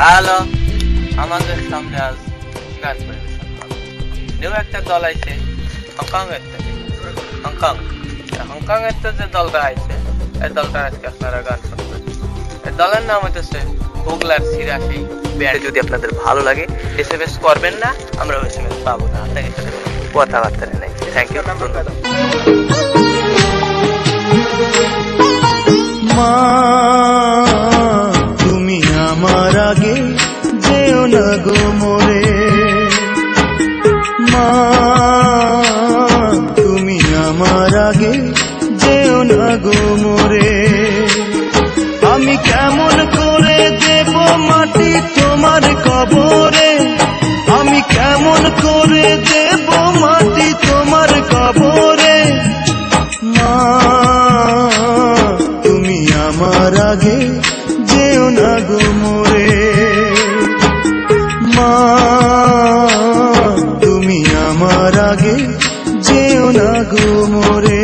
Hello, আমাদের সামনে আজ গান পরিবেশন হবে। নিউ একটা দল আইছে হংকং এর থেকে। হংকং এর যে দলটা আইছে এই দলটা আজকে আপনারা গান শুনবেন। এই দলের নাম হচ্ছে হুগলার সিরাশি ব্যান্ড। যদি আপনাদের ভালো লাগে এসএমএস করবেন না, আমরা এসএমএস পাবো না, আপনাদের সাথে কথাবার্তা নেই। Thank you. মা তুমি আমার আগে যেও না গো মোরে, মা তুমি আমার আগে যেও না গো মোরে। আমি কেমন করে দেব মাটি তোমার কবরে, আমি কেমন করে দেব মাটি তোমার কবরে। মা তুমি আমার আগে যেও না গো মোরে, মা তুমি আমার আগে যেও না গো মোরে।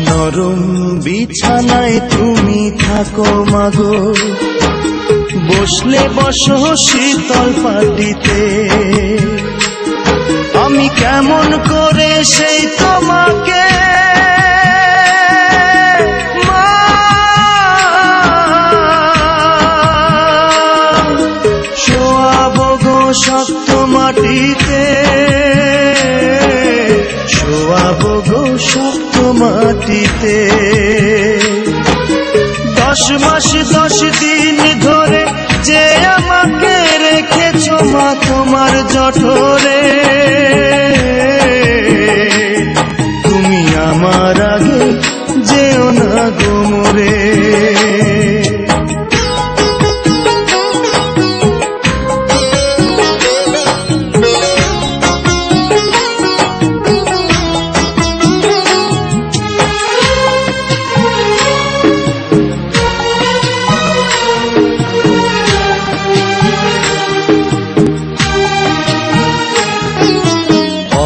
নরম বিছানায় তুমি থাকো মাগো, বসলে বসো শীতল পাটিতে। আমি কেমন করে সেই তোমাকে মা শোয়াবো গো শক্ত মাটিতে, শোয়াবো গো শক্ত মাটিতে। 10 মাস 10 দিন ধরে যে আমাকে রেখেছো মা তোমার জঠরে, তুমি আমার আগে যেও না গো মোরে।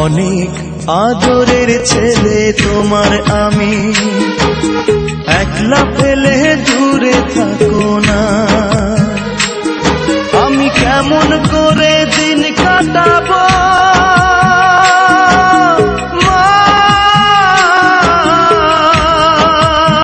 অনেক আদরের ছেলে তোমার আমি, একলা ফেলে দূরে থাকো না। আমি কেমন করে দিন কাটাবো